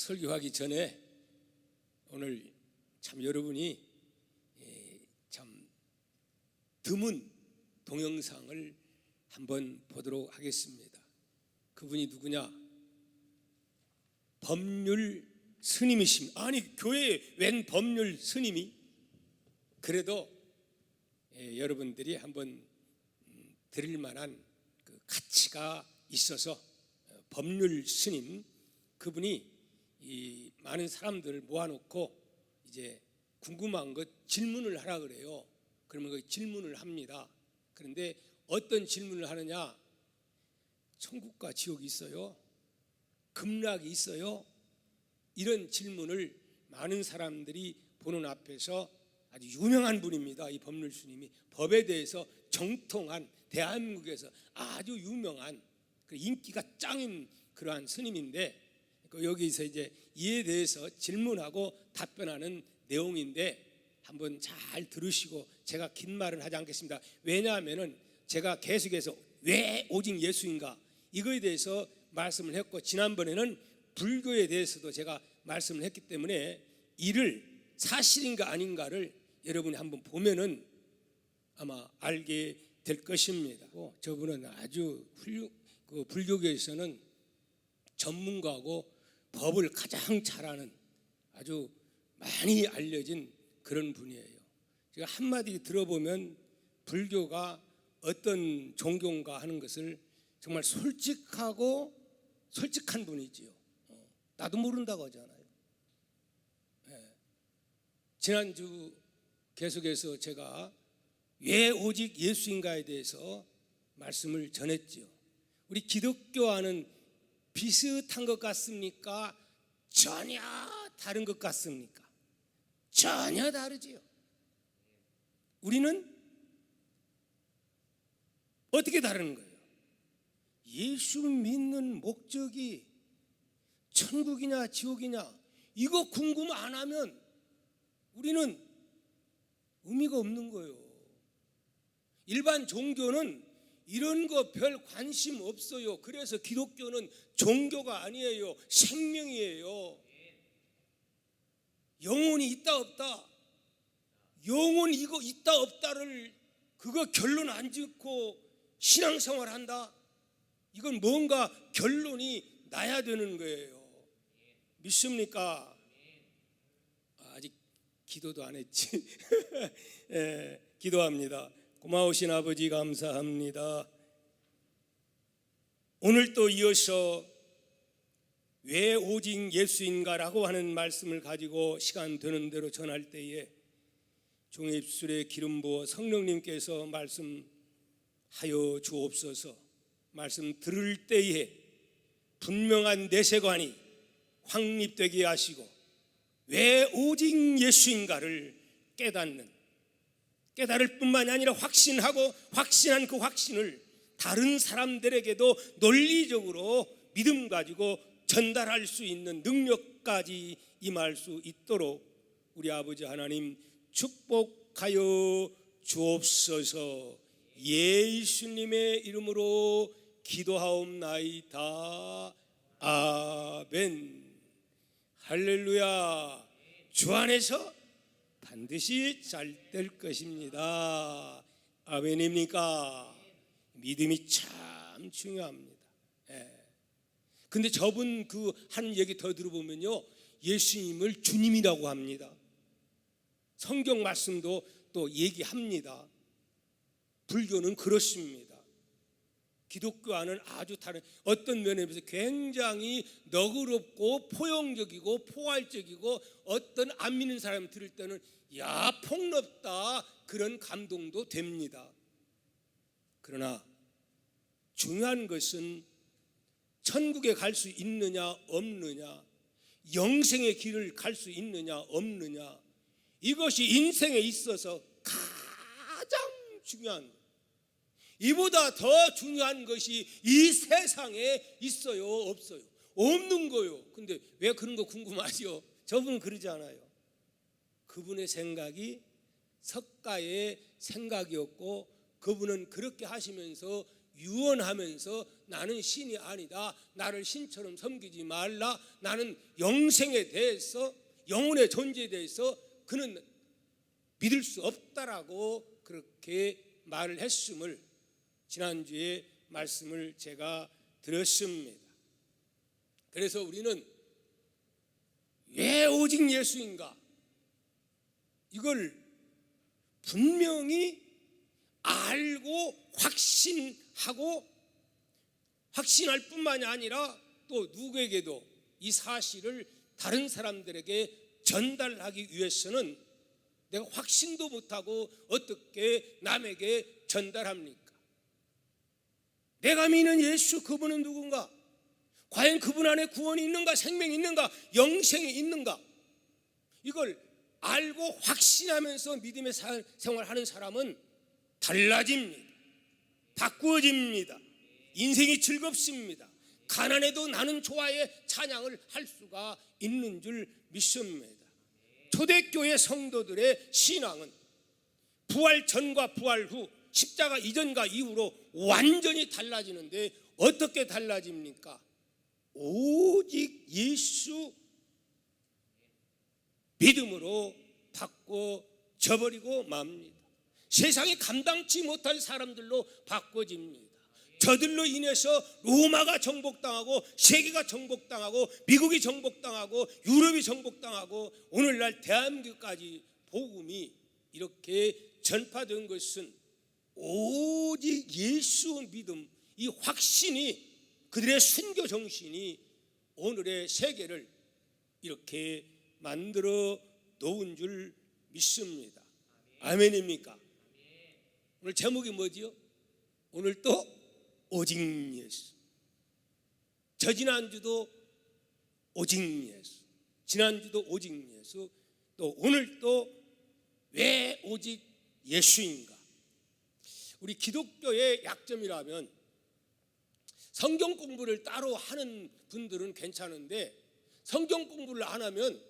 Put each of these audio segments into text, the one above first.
설교하기 전에 오늘 참 여러분이 참 드문 동영상을 한번 보도록 하겠습니다. 그분이 누구냐? 법률 스님이십니다. 아니, 교회에 웬 법률 스님이? 그래도 여러분들이 한번 드릴 만한 그 가치가 있어서 법률 스님, 그분이 이 많은 사람들을 모아놓고 이제 궁금한 것 질문을 하라 그래요. 그러면 그 질문을 합니다. 그런데 어떤 질문을 하느냐? 천국과 지옥이 있어요? 극락이 있어요? 이런 질문을 많은 사람들이 보는 앞에서, 아주 유명한 분입니다. 이 법률 스님이 법에 대해서 정통한, 대한민국에서 아주 유명한 인기가 짱인 그러한 스님인데, 여기서 이제 이에 대해서 질문하고 답변하는 내용인데 한번 잘 들으시고, 제가 긴 말은 하지 않겠습니다. 왜냐하면은 제가 계속해서 왜 오직 예수인가 이거에 대해서 말씀을 했고, 지난번에는 불교에 대해서도 제가 말씀을 했기 때문에 이를 사실인가 아닌가를 여러분이 한번 보면은 아마 알게 될 것입니다. 저분은 아주 불교계에서는 전문가고 법을 가장 잘하는 아주 많이 알려진 그런 분이에요. 제가 한마디 들어보면 불교가 어떤 종교인가 하는 것을 정말 솔직한 분이지요. 나도 모른다고 하잖아요. 지난주 계속해서 제가 왜 오직 예수인가에 대해서 말씀을 전했지요. 우리 기독교와는 비슷한 것 같습니까? 전혀 다른 것 같습니까? 전혀 다르지요. 우리는 어떻게 다른 거예요? 예수 믿는 목적이 천국이냐 지옥이냐 이거 궁금 안 하면 우리는 의미가 없는 거예요. 일반 종교는 이런 거 별 관심 없어요. 그래서 기독교는 종교가 아니에요. 생명이에요. 영혼이 있다 없다, 영혼 이거 있다 없다를 그거 결론 안 짓고 신앙생활 한다, 이건 뭔가 결론이 나야 되는 거예요. 믿습니까? 아직 기도도 안 했지. 기도합니다. 고마우신 아버지 감사합니다. 오늘 또 이어서 왜 오직 예수인가라고 하는 말씀을 가지고 시간 되는 대로 전할 때에 종의 입술에 기름 부어 성령님께서 말씀하여 주옵소서. 말씀 들을 때에 분명한 내세관이 확립되게 하시고 왜 오직 예수인가를 깨달을 뿐만이 아니라 확신하고, 확신한 그 확신을 다른 사람들에게도 논리적으로 믿음 가지고 전달할 수 있는 능력까지 임할 수 있도록 우리 아버지 하나님 축복하여 주옵소서. 예수님의 이름으로 기도하옵나이다. 아멘. 할렐루야. 주 안에서 반드시 잘 될 것입니다. 아멘입니까? 믿음이 참 중요합니다. 근데 저분 그 한 얘기 더 들어보면요, 예수님을 주님이라고 합니다. 성경 말씀도 또 얘기합니다. 불교는 그렇습니다. 기독교와는 아주 다른, 어떤 면에서 굉장히 너그럽고 포용적이고 포괄적이고, 어떤 안 믿는 사람 들을 때는 야 폭넓다 그런 감동도 됩니다. 그러나 중요한 것은 천국에 갈 수 있느냐 없느냐, 영생의 길을 갈 수 있느냐 없느냐, 이것이 인생에 있어서 가장 중요한 거예요. 이보다 더 중요한 것이 이 세상에 있어요 없어요? 없는 거예요. 근데 왜 그런 거 궁금하죠? 저분은 그러지 않아요. 그분의 생각이 석가의 생각이었고, 그분은 그렇게 하시면서 유언하면서 나는 신이 아니다, 나를 신처럼 섬기지 말라, 나는 영생에 대해서, 영혼의 존재에 대해서 그는 믿을 수 없다라고 그렇게 말을 했음을 지난주에 말씀을 제가 들었습니다. 그래서 우리는 왜 오직 예수인가, 이걸 분명히 알고 확신할 뿐만이 아니라 또 누구에게도 이 사실을 다른 사람들에게 전달하기 위해서는 내가 확신도 못하고 어떻게 남에게 전달합니까? 내가 믿는 예수, 그분은 누군가? 과연 그분 안에 구원이 있는가, 생명이 있는가, 영생이 있는가? 이걸 알고 확신하면서 믿음의 생활하는 사람은 달라집니다. 바꾸어집니다. 인생이 즐겁습니다. 가난해도 나는 좋아의 찬양을 할 수가 있는 줄 믿습니다. 초대교회 성도들의 신앙은 부활 전과 부활 후, 십자가 이전과 이후로 완전히 달라지는데 어떻게 달라집니까? 오직 예수 믿음으로 바꿔져버리고 맙니다. 세상이 감당치 못할 사람들로 바꿔집니다. 저들로 인해서 로마가 정복당하고, 세계가 정복당하고, 미국이 정복당하고, 유럽이 정복당하고, 오늘날 대한민국까지 복음이 이렇게 전파된 것은 오직 예수 믿음, 이 확신이, 그들의 순교 정신이 오늘의 세계를 이렇게 만들어 놓은 줄 믿습니다. 아멘입니까? 오늘 제목이 뭐지요? 오늘 또 오직 예수. 저지난주도 오직 예수, 지난주도 오직 예수, 또 오늘 또 왜 오직 예수인가? 우리 기독교의 약점이라면 성경 공부를 따로 하는 분들은 괜찮은데, 성경 공부를 안 하면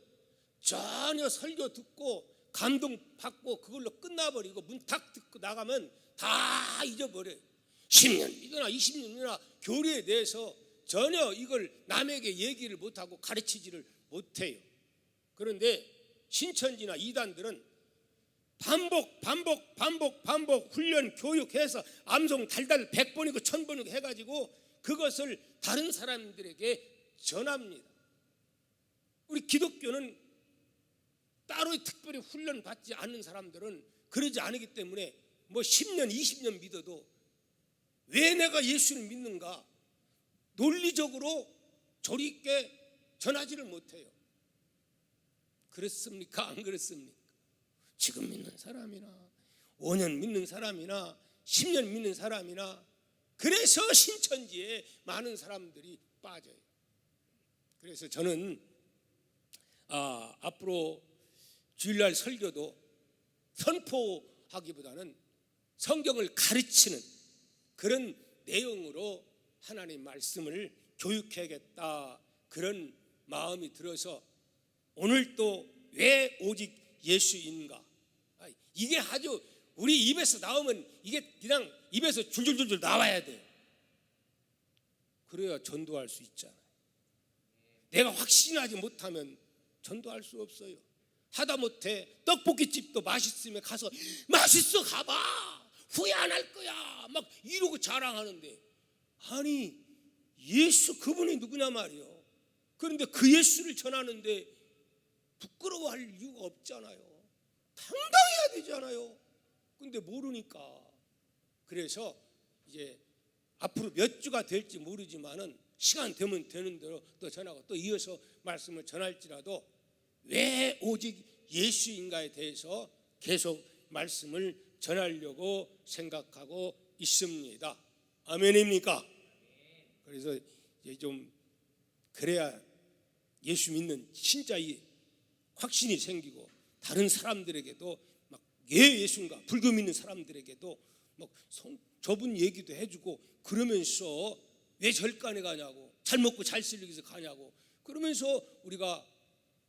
전혀 설교 듣고 감동받고 그걸로 끝나버리고 문 탁 듣고 나가면 다 잊어버려요. 10년이나 20년이나 교리에 대해서 전혀 이걸 남에게 얘기를 못하고 가르치지를 못해요. 그런데 신천지나 이단들은 반복 훈련 교육해서 암송 달달 100번이고 1000번이고 해가지고 그것을 다른 사람들에게 전합니다. 우리 기독교는 따로 특별히 훈련 받지 않는 사람들은 그러지 않기 때문에 뭐 10년 20년 믿어도 왜 내가 예수를 믿는가 논리적으로 조리 있게 전하지를 못해요. 그렇습니까? 안 그렇습니까? 지금 믿는 사람이나 5년 믿는 사람이나 10년 믿는 사람이나, 그래서 신천지에 많은 사람들이 빠져요. 그래서 저는 앞으로 주일날 설교도 선포하기보다는 성경을 가르치는 그런 내용으로 하나님 말씀을 교육해야겠다, 그런 마음이 들어서 오늘 또 왜 오직 예수인가, 이게 아주 우리 입에서 나오면 이게 그냥 입에서 줄줄줄줄 나와야 돼요. 그래야 전도할 수 있잖아요. 내가 확신하지 못하면 전도할 수 없어요. 하다못해 떡볶이집도 맛있으면 가서 맛있어 가봐, 후회 안 할 거야 막 이러고 자랑하는데, 아니 예수 그분이 누구냐 말이요. 그런데 그 예수를 전하는데 부끄러워할 이유가 없잖아요. 당당해야 되잖아요. 근데 모르니까. 그래서 이제 앞으로 몇 주가 될지 모르지만은 시간 되면 되는 대로 또 전하고 또 이어서 말씀을 전할지라도 왜 오직 예수인가에 대해서 계속 말씀을 전하려고 생각하고 있습니다. 아멘입니까? 그래서 이제 좀 그래야 예수 믿는 진짜 이 확신이 생기고, 다른 사람들에게도 막 예수인가, 불교 믿는 사람들에게도 막 좁은 얘기도 해주고, 그러면서 왜 절간에 가냐고, 잘 먹고 잘 살기 위해서 가냐고, 그러면서 우리가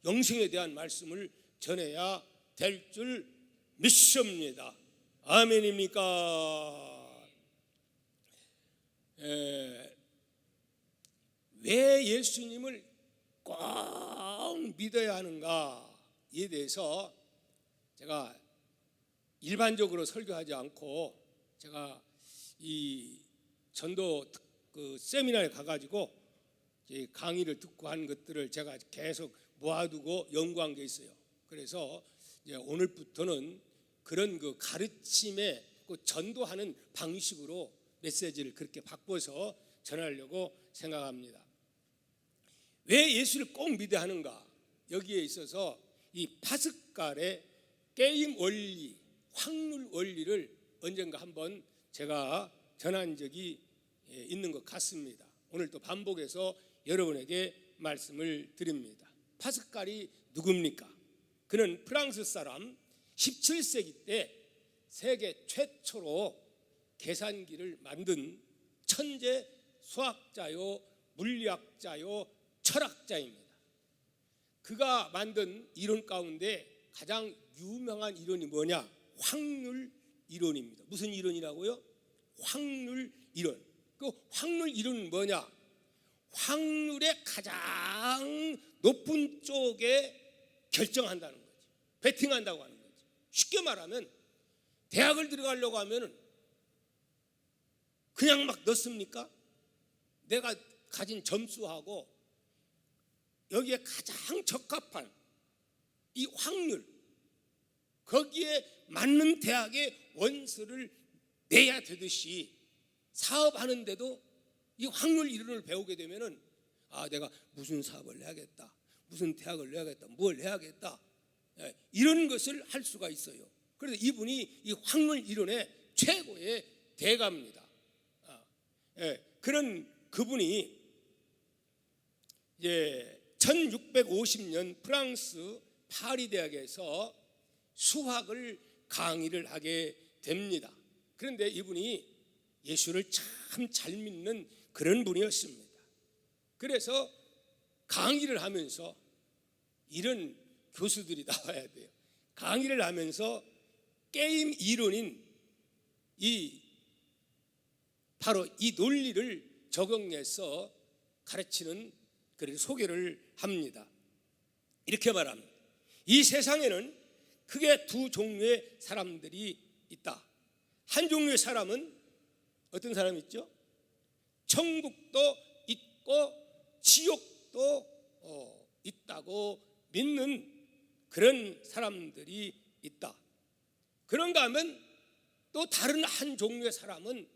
영생에 대한 말씀을 전해야 될 줄 믿습니다. 아멘입니까? 왜 예수님을 꼭 믿어야 하는가에 대해서 제가 일반적으로 설교하지 않고 제가 이 전도 그 세미나에 가가지고 강의를 듣고 한 것들을 제가 계속 모아두고 연구한 게 있어요. 그래서 이제 오늘부터는 그런 그 가르침에 그 전도하는 방식으로 메시지를 그렇게 바꿔서 전하려고 생각합니다. 왜 예수를 꼭 믿어야 하는가? 여기에 있어서 이 파스칼의 게임 원리, 확률 원리를 언젠가 한번 제가 전한 적이 있는 것 같습니다. 오늘 또 반복해서 여러분에게 말씀을 드립니다. 파스칼이 누굽니까? 그는 프랑스 사람, 17세기 때 세계 최초로 계산기를 만든 천재 수학자요, 물리학자요, 철학자입니다. 그가 만든 이론 가운데 가장 유명한 이론이 뭐냐? 확률 이론입니다. 무슨 이론이라고요? 확률 이론. 그 확률 이론은 뭐냐? 확률의 가장 높은 쪽에 결정한다는 거지. 베팅한다고 하는 거지. 쉽게 말하면 대학을 들어가려고 하면 그냥 막 넣습니까? 내가 가진 점수하고 여기에 가장 적합한 이 확률, 거기에 맞는 대학의 원서를 내야 되듯이 사업하는데도 이 확률 이론을 배우게 되면은 내가 무슨 사업을 해야겠다, 무슨 대학을 내야겠다, 뭘 해야겠다, 이런 것을 할 수가 있어요. 그래서 이분이 이 확률 이론의 최고의 대가입니다. 그런 그분이 이제 1650년 프랑스 파리 대학에서 수학을 강의를 하게 됩니다. 그런데 이분이 예수를 참 잘 믿는 그런 분이었습니다. 그래서 강의를 하면서 이런 교수들이 나와야 돼요. 강의를 하면서 게임 이론인 바로 이 논리를 적용해서 가르치는 그런 소개를 합니다. 이렇게 말합니다. 이 세상에는 크게 두 종류의 사람들이 있다. 한 종류의 사람은 어떤 사람이 있죠? 천국도 있고 지옥도 있다고 믿는 그런 사람들이 있다. 그런가 하면 또 다른 한 종류의 사람은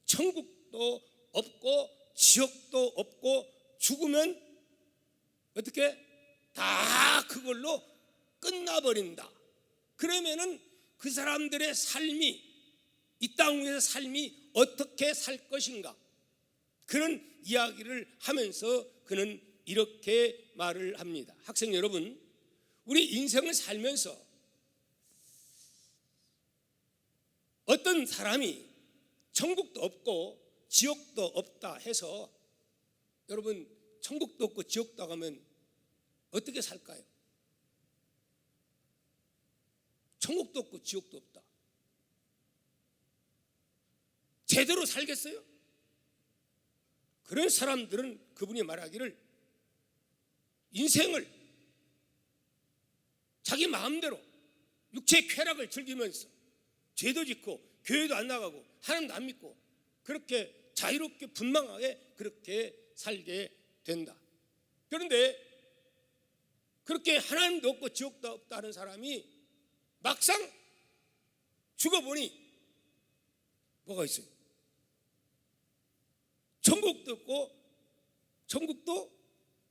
천국도 없고 지옥도 없고 죽으면 어떻게 다 그걸로 끝나버린다. 그러면은 그 사람들의 삶이 이 땅 위에서 삶이 어떻게 살 것인가, 그런 이야기를 하면서 그는 이렇게 말을 합니다. 학생 여러분, 우리 인생을 살면서 어떤 사람이 천국도 없고 지옥도 없다 해서 여러분 천국도 없고 지옥도 가면 어떻게 살까요? 천국도 없고 지옥도 없다. 제대로 살겠어요? 그런 사람들은 그분이 말하기를 인생을 자기 마음대로 육체의 쾌락을 즐기면서 죄도 짓고 교회도 안 나가고 하나님도 안 믿고 그렇게 자유롭게 분방하게 그렇게 살게 된다. 그런데 그렇게 하나님도 없고 지옥도 없다는 사람이 막상 죽어보니 뭐가 있어요? 천국도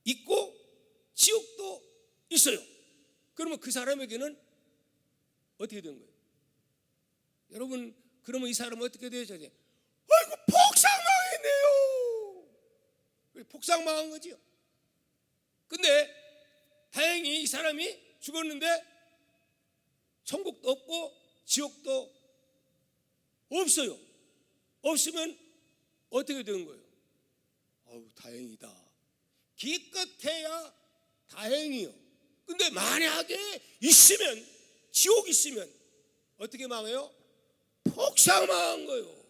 있고 지옥도 있어요. 그러면 그 사람에게는 어떻게 된 거예요? 여러분, 그러면 이 사람은 어떻게 되죠? 아이고, 폭삭망했네요. 폭삭망한 거지요. 근데 다행히 이 사람이 죽었는데 천국도 없고 지옥도 없어요. 없으면 어떻게 되는 거예요? 다행이다. 기껏해야 다행이요. 근데 만약에 있으면, 지옥 있으면 어떻게 망해요? 폭삭 망한 거예요.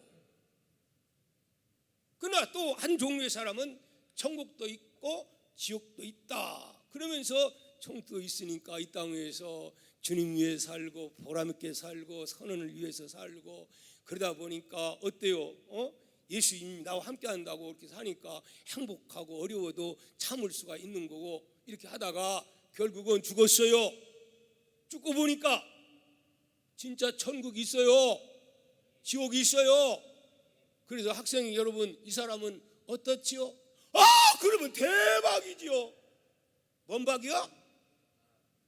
그러나 또 한 종류의 사람은 천국도 있고 지옥도 있다. 그러면서 천국도 있으니까 이 땅 위에서 주님 위해 살고 보람있게 살고 선언을 위해서 살고 그러다 보니까 어때요? 예수님이 나와 함께 한다고 이렇게 사니까 행복하고 어려워도 참을 수가 있는 거고 이렇게 하다가 결국은 죽었어요. 죽고 보니까 진짜 천국이 있어요. 지옥이 있어요. 그래서 학생이 여러분 이 사람은 어떻지요? 그러면 대박이지요. 뭔 박이요?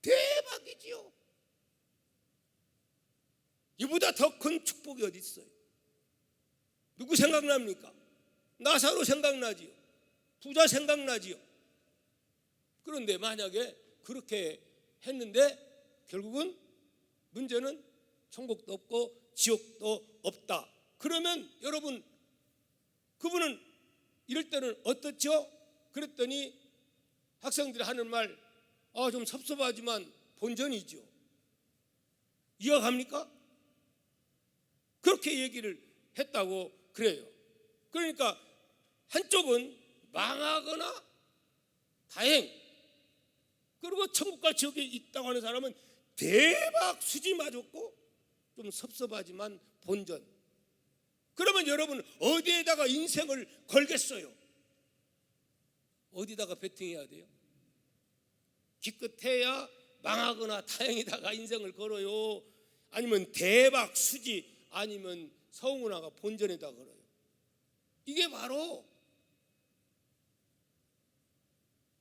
대박이지요. 이보다 더 큰 축복이 어디 있어요? 누구 생각납니까? 나사로 생각나지요. 부자 생각나지요. 그런데 만약에 그렇게 했는데 결국은 문제는 천국도 없고 지옥도 없다. 그러면 여러분 그분은 이럴 때는 어떻죠? 그랬더니 학생들이 하는 말 좀 섭섭하지만 본전이죠. 이해가 갑니까? 그렇게 얘기를 했다고 그래요. 그러니까 한쪽은 망하거나 다행, 그리고 천국과 지옥에 있다고 하는 사람은 대박 수지 맞았고 좀 섭섭하지만 본전. 그러면 여러분 어디에다가 인생을 걸겠어요? 어디다가 베팅해야 돼요? 기껏해야 망하거나 다행이다가 인생을 걸어요? 아니면 대박 수지 아니면 서운하가 본전에다 걸어요? 이게 바로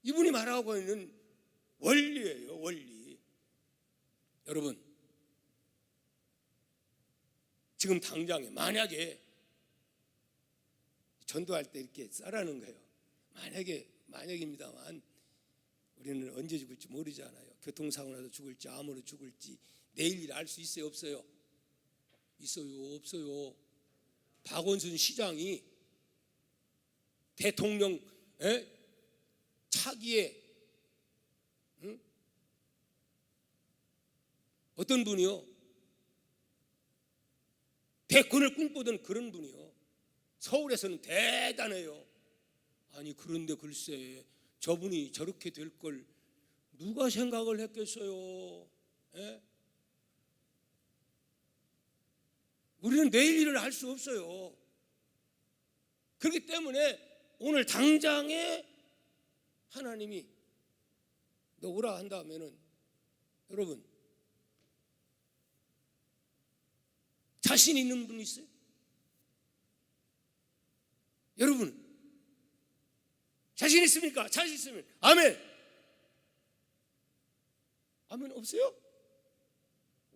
이분이 말하고 있는 원리예요. 원리. 여러분 지금 당장에 만약에 전도할 때 이렇게 싸라는 거예요. 만약입니다만 우리는 언제 죽을지 모르잖아요. 교통사고 나서 죽을지 암으로 죽을지 내일 알 수 있어요? 없어요? 있어요? 없어요? 박원순 시장이 대통령 차기에 어떤 분이요? 대권을 꿈꾸던 그런 분이요. 서울에서는 대단해요. 아니 그런데 글쎄 저분이 저렇게 될 걸 누가 생각을 했겠어요? 우리는 내일 일을 알 수 없어요. 그렇기 때문에 오늘 당장에 하나님이 너 오라 한다면은 여러분 자신 있는 분 있어요? 여러분 자신 있습니까? 자신 있으면 아멘. 아멘 없어요?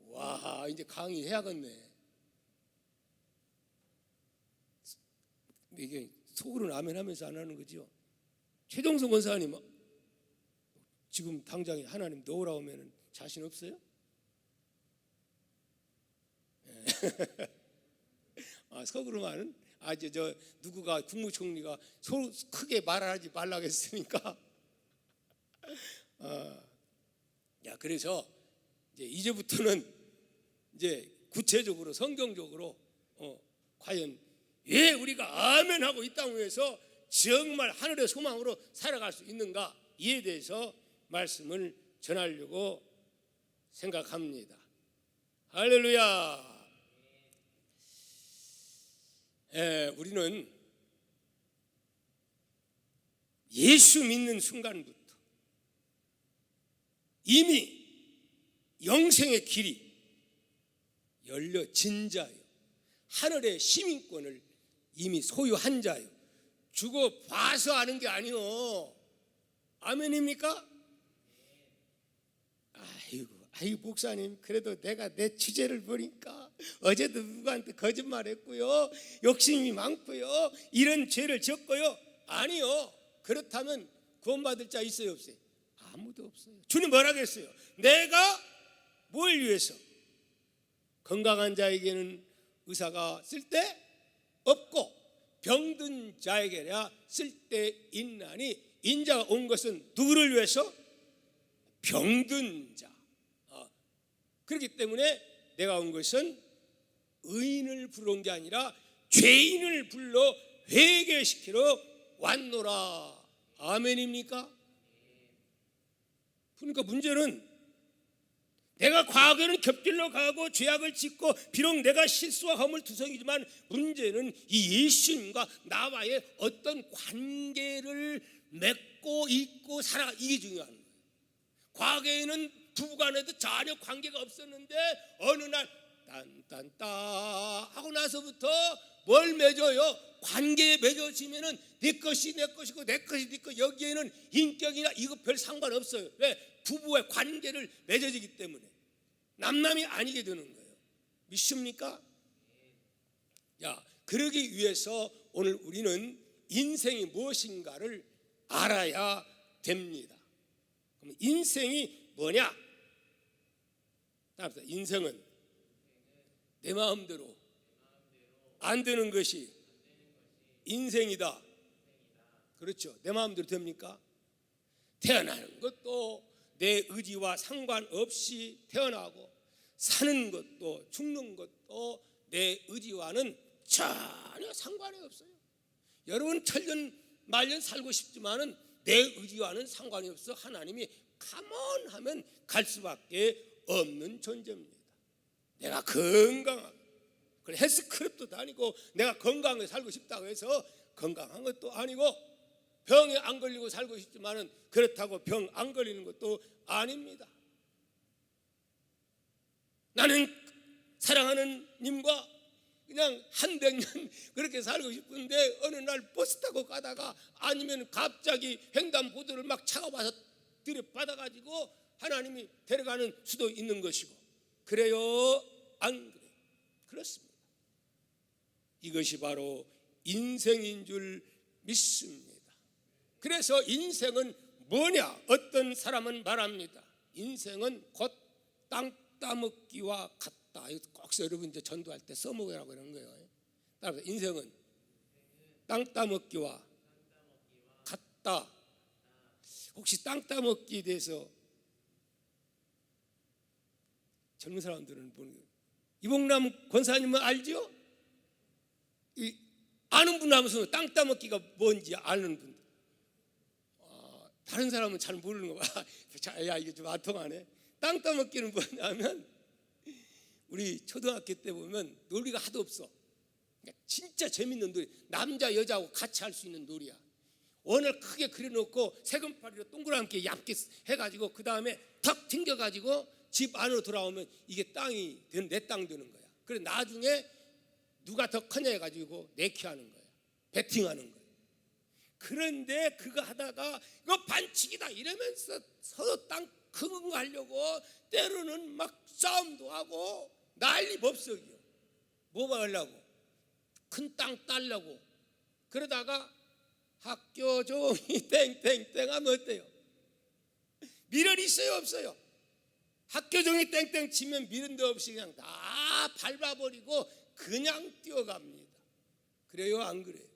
와 이제 강의해야겠네. 이게 속으로는 아멘 하면서 안 하는 거죠. 최종성 권사님 지금 당장에 하나님 넣으라 오면 자신 없어요? 속으로만은 저 누구가 국무총리가 크게 말하지 말라고 했으니까 그래서 이제부터는 이제 구체적으로 성경적으로 과연 왜 우리가 아멘 하고 이 땅 위에서 정말 하늘의 소망으로 살아갈 수 있는가 이에 대해서 말씀을 전하려고 생각합니다. 할렐루야. 우리는 예수 믿는 순간부터 이미 영생의 길이 열려진 자요, 하늘의 시민권을 이미 소유한 자요. 죽어 봐서 아는 게 아니요. 아멘입니까? 아이고 목사님 그래도 내가 내 주제를 보니까 어제도 누구한테 거짓말했고요, 욕심이 많고요, 이런 죄를 지었고요. 아니요. 그렇다면 구원받을 자 있어요 없어요? 아무도 없어요. 주님 뭐라고 했어요? 내가 뭘 위해서? 건강한 자에게는 의사가 쓸데 없고 병든 자에게야 쓸데 있나니 인자가 온 것은 누구를 위해서? 병든 자. 그렇기 때문에 내가 온 것은 의인을 부르는 게 아니라 죄인을 불러 회개시키러 왔노라. 아멘입니까? 그러니까 문제는 내가 과거에는 겹길로 가고 죄악을 짓고 비록 내가 실수와 허물투성이지만 문제는 이 예수님과 나와의 어떤 관계를 맺고 있고 살아, 이게 중요한 거예요. 과거에는 부부간에도 전혀 관계가 없었는데 어느 날 딴딴따 하고 나서부터 뭘 맺어요? 관계에 맺어지면은 네 것이 내 것이고 내 것이 네 것. 여기에는 인격이나 이거 별 상관없어요. 왜? 부부의 관계를 맺어지기 때문에 남남이 아니게 되는 거예요. 믿습니까? 야, 그러기 위해서 오늘 우리는 인생이 무엇인가를 알아야 됩니다. 그럼 인생이 뭐냐? 인생은 내 마음대로 안 되는 것이 인생이다. 그렇죠? 내 마음대로 됩니까? 태어나는 것도 내 의지와 상관없이 태어나고 사는 것도 죽는 것도 내 의지와는 전혀 상관이 없어요. 여러분 천년 만년 살고 싶지만은 내 의지와는 상관이 없어. 하나님이 가만하면 갈 수밖에 없는 존재입니다. 내가 건강하게, 그래 헬스클럽도 다니고 내가 건강하게 살고 싶다고 해서 건강한 것도 아니고 병에 안 걸리고 살고 싶지만은 그렇다고 병 안 걸리는 것도 아닙니다. 나는 사랑하는 님과 그냥 한 100년 그렇게 살고 싶은데 어느 날 버스 타고 가다가 아니면 갑자기 횡단보도를 막 차가 와서 들이받아가지고 하나님이 데려가는 수도 있는 것이고. 그래요? 안 그래요? 그렇습니다. 이것이 바로 인생인 줄 믿습니다. 그래서 인생은 뭐냐? 어떤 사람은 말합니다. 인생은 곧 땅 따먹기와 같다. 이거 꼭 여러분 이제 전도할 때 써먹으라고 그러는 거예요. 따라서 인생은 땅 따먹기와 같다. 혹시 땅 따먹기에 대해서 젊은 사람들은 보는 거예요. 이봉남 권사님은 알죠? 아는 분 하면서 땅 따먹기가 뭔지 아는 분. 다른 사람은 잘 모르는 거 봐. 야, 이게 좀 아통하네. 땅 따먹기는 뭐냐면 우리 초등학교 때 보면 놀이가 하도 없어. 진짜 재밌는 놀이. 남자 여자하고 같이 할 수 있는 놀이야. 원을 크게 그려놓고 세금파리로 동그랗게 얇게 해가지고 그 다음에 턱 튕겨가지고 집 안으로 돌아오면 이게 땅이 내 땅 되는 거야. 그래 나중에 누가 더 크냐 해가지고 내키하는 거야. 배팅하는 거야. 그런데 그거 하다가 이거 반칙이다 이러면서 서로 땅 큰 거 하려고 때로는 막 싸움도 하고 난리 법석이요. 뭐 하려고? 큰 땅 따려고. 그러다가 학교 종이 땡땡땡 하면 어때요? 미련 있어요 없어요? 학교 종이 땡땡 치면 미련도 없이 그냥 다 밟아버리고 그냥 뛰어갑니다. 그래요 안 그래요?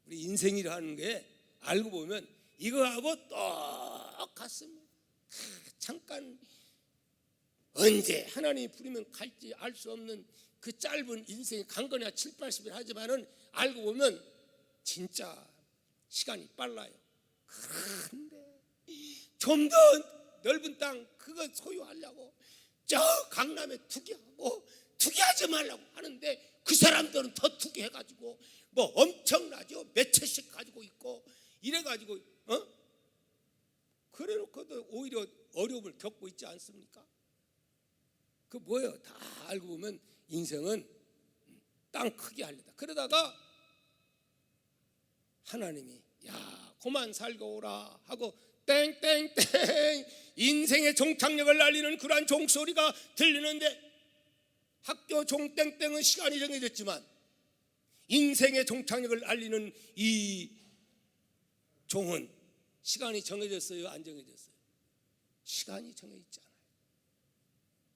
우리 인생이라는 게 알고 보면 이거하고 똑같습니다. 잠깐 언제 하나님이 부리면 갈지 알 수 없는 그 짧은 인생이 강건해야 7, 80일 하지만은 알고 보면 진짜 시간이 빨라요. 그런데 좀 더 넓은 땅 그거 소유하려고 저 강남에 투기하고 투기하지 말라고 하는데 그 사람들은 더 투기해가지고 뭐 엄청나죠. 몇 채씩 가지고 있고 이래가지고 그래놓고도 오히려 어려움을 겪고 있지 않습니까? 그 뭐예요? 다 알고 보면 인생은 땅 크게 하려다. 그러다가 하나님이 야 그만 살고 오라 하고 땡땡땡 인생의 종착역을 알리는 그러한 종소리가 들리는데 학교 종땡땡은 시간이 정해졌지만 인생의 종착역을 알리는 이 종은 시간이 정해졌어요? 안 정해졌어요? 시간이 정해있지 않아요.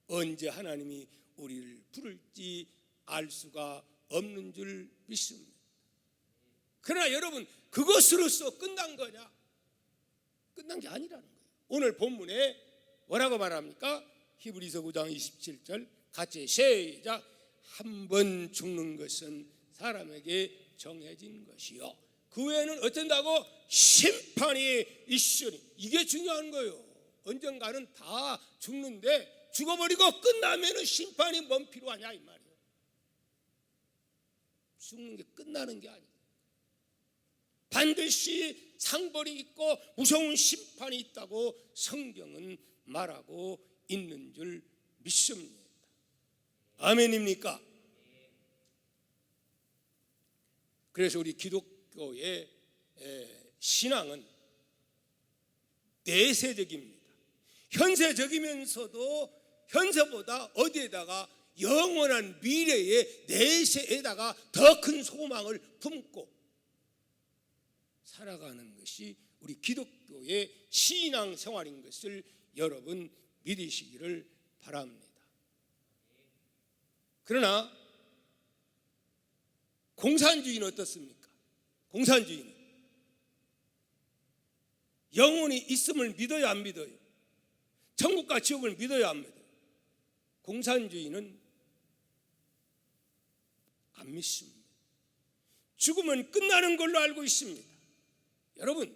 언제 하나님이 우리를 부를지 알 수가 없는 줄 믿습니다. 그러나 여러분 그것으로서 끝난 거냐? 끝난 게 아니라는 거예요. 오늘 본문에 뭐라고 말합니까? 히브리서 9장 27절 같이 시작. 한 번 죽는 것은 사람에게 정해진 것이요 그 외에는 어쩐다고? 심판이 있으니. 이게 중요한 거예요. 언젠가는 다 죽는데 죽어버리고 끝나면은 심판이 뭔 필요하냐 이 말이에요. 죽는 게 끝나는 게 아니에요. 반드시 상벌이 있고 무서운 심판이 있다고 성경은 말하고 있는 줄 믿습니다. 아멘입니까? 그래서 우리 기독교의 신앙은 내세적입니다. 현세적이면서도 현세보다 어디에다가 영원한 미래의 내세에다가 더 큰 소망을 품고 살아가는 것이 우리 기독교의 신앙 생활인 것을 여러분 믿으시기를 바랍니다. 그러나 공산주의는 어떻습니까? 공산주의는 영혼이 있음을 믿어요, 안 믿어요? 천국과 지옥을 믿어요, 안 믿어요? 공산주의는 안 믿습니다. 죽으면 끝나는 걸로 알고 있습니다. 여러분,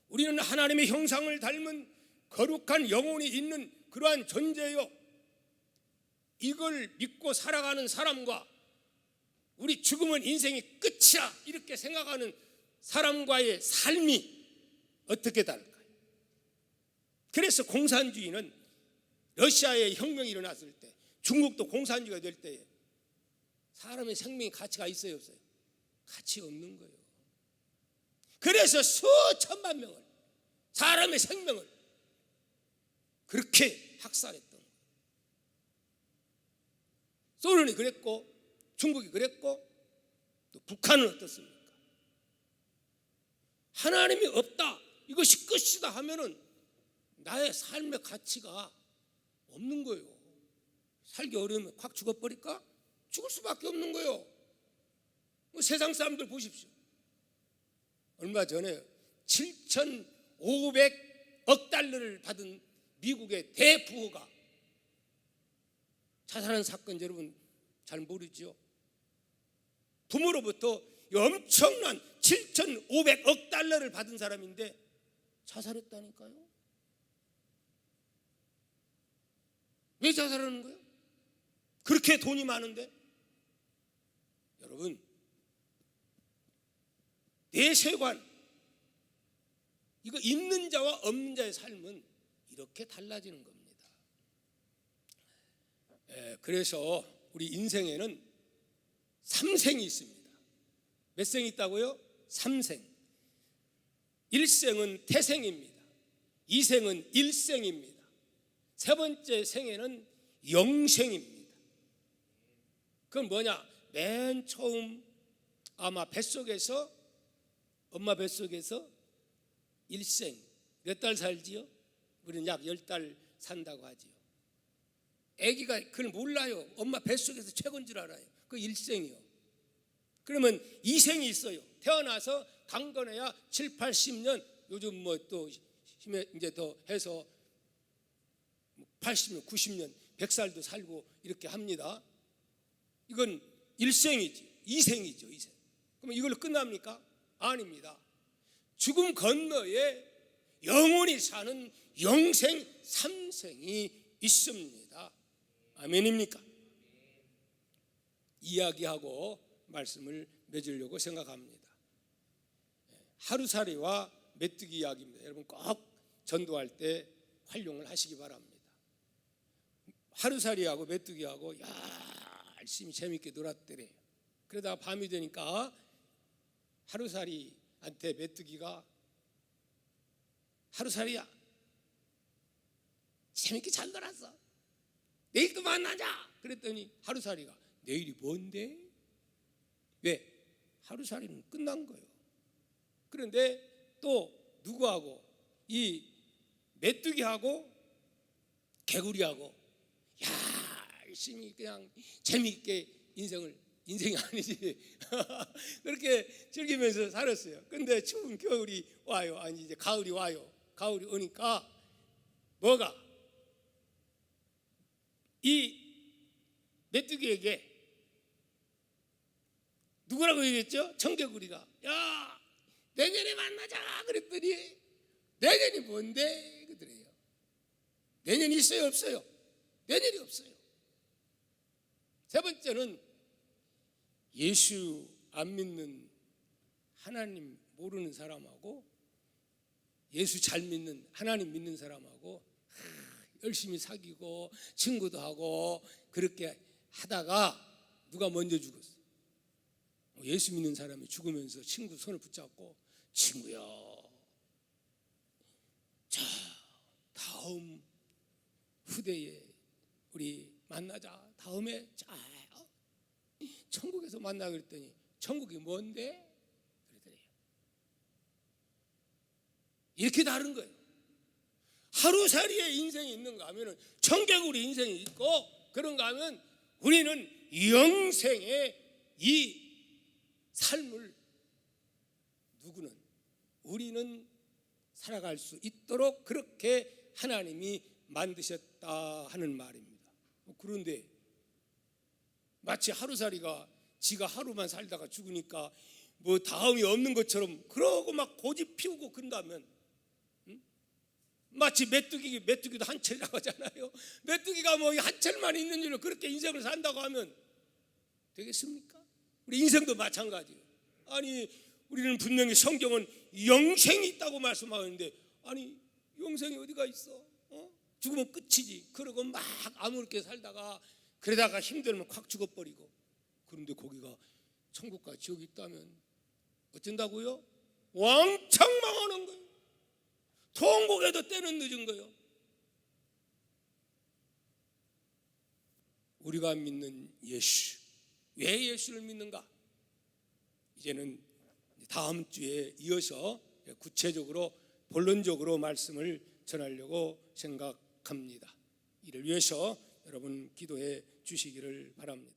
우리는 하나님의 형상을 닮은 거룩한 영혼이 있는 그러한 존재요. 이걸 믿고 살아가는 사람과 우리 죽으면 인생이 끝이야 이렇게 생각하는 사람과의 삶이 어떻게 다를까요? 그래서 공산주의는 러시아의 혁명이 일어났을 때, 중국도 공산주의가 될 때에 사람의 생명이 가치가 있어요, 없어요? 가치 없는 거예요. 그래서 수천만 명을, 사람의 생명을 그렇게 학살했던 거예요. 소련이 그랬고 중국이 그랬고 또 북한은 어떻습니까? 하나님이 없다, 이것이 끝이다 하면은 나의 삶의 가치가 없는 거예요. 살기 어려우면 확 죽어버릴까? 죽을 수밖에 없는 거예요. 세상 사람들 보십시오. 얼마 전에 7,500억 달러를 받은 미국의 대부호가 자살한 사건 여러분 잘 모르죠? 부모로부터 엄청난 7,500억 달러를 받은 사람인데 자살했다니까요. 왜 자살하는 거예요? 그렇게 돈이 많은데. 여러분, 내세관, 이거 있는 자와 없는 자의 삶은 이렇게 달라지는 겁니다. 그래서 우리 인생에는 3생이 있습니다. 몇 생이 있다고요? 3생. 1생은 태생입니다. 2생은 일생입니다. 세 번째 생에는 영생입니다. 그건 뭐냐? 맨 처음 아마 뱃속에서, 엄마 뱃속에서 일생, 몇 달 살지요? 우리는 약 10달 산다고 하지요. 아기가 그걸 몰라요. 엄마 뱃속에서 최고인 줄 알아요. 그 일생이요. 그러면 이생이 있어요. 태어나서 강건해야 7, 80년, 요즘 뭐 또 이제 더 해서 80년, 90년, 100살도 살고 이렇게 합니다. 이건 일생이지, 이생이죠, 이생. 그럼 이걸로 끝납니까? 아닙니다. 죽음 건너에 영원히 사는 영생 3생이 있습니다. 아멘입니까? 이야기하고 말씀을 맺으려고 생각합니다. 하루살이와 메뚜기 이야기입니다. 여러분 꼭 전도할 때 활용을 하시기 바랍니다. 하루살이하고 메뚜기하고 열심히 재밌게 놀았더래요. 그러다가 밤이 되니까 하루살이한테 메뚜기가, 하루살이야, 재밌게 잘 놀았어, 내일 또 만나자. 그랬더니 하루살이가, 내일이 뭔데? 왜? 하루살이는 끝난 거예요. 그런데 또 누구하고? 이 메뚜기하고 개구리하고 열심히 그냥 재미있게 인생이 아니지 그렇게 즐기면서 살았어요. 근데 추운 겨울이 와요. 아니 이제 가을이 와요. 가을이 오니까 뭐가? 이 메뚜기에게 누구라고 얘기했죠? 청개구리가. 야, 내년에 만나자 그랬더니 내년이 뭔데? 그러더래요. 내년이 있어요, 없어요? 내년이 없어요. 세 번째는 예수 안 믿는, 하나님 모르는 사람하고 예수 잘 믿는, 하나님 믿는 사람하고 열심히 사귀고 친구도 하고 그렇게 하다가 누가 먼저 죽었어. 예수 믿는 사람이 죽으면서 친구 손을 붙잡고, 친구야, 자, 다음 후대에 우리 만나자. 다음에 자, 천국에서 만나. 그랬더니 천국이 뭔데? 그러더래요. 이렇게 다른 거예요. 하루살이의 인생이 있는가 하면 청개구리 인생이 있고, 그런가 하면 우리는 영생의 이 삶을 누구는, 우리는 살아갈 수 있도록 그렇게 하나님이 만드셨다 하는 말입니다. 그런데 마치 하루살이가 지가 하루만 살다가 죽으니까 뭐 다음이 없는 것처럼 그러고 막 고집 피우고 그런다면, 마치 메뚜기도 한철이라고 하잖아요. 메뚜기가 뭐 한철만 있는 일로 그렇게 인생을 산다고 하면 되겠습니까? 우리 인생도 마찬가지예요. 아니, 우리는 분명히 성경은 영생이 있다고 말씀하는데, 아니 영생이 어디가 있어? 죽으면 끝이지. 그러고 막 아무렇게 살다가 그러다가 힘들면 확 죽어버리고. 그런데 거기가 천국과 지옥이 있다면 어쩐다고요? 왕창 망하는 거예요. 통곡에도 때는 늦은 거예요. 우리가 믿는 예수, 왜 예수를 믿는가? 이제는 다음 주에 이어서 구체적으로 본론적으로 말씀을 전하려고 생각합니다. 이를 위해서 여러분 기도해 주시기를 바랍니다.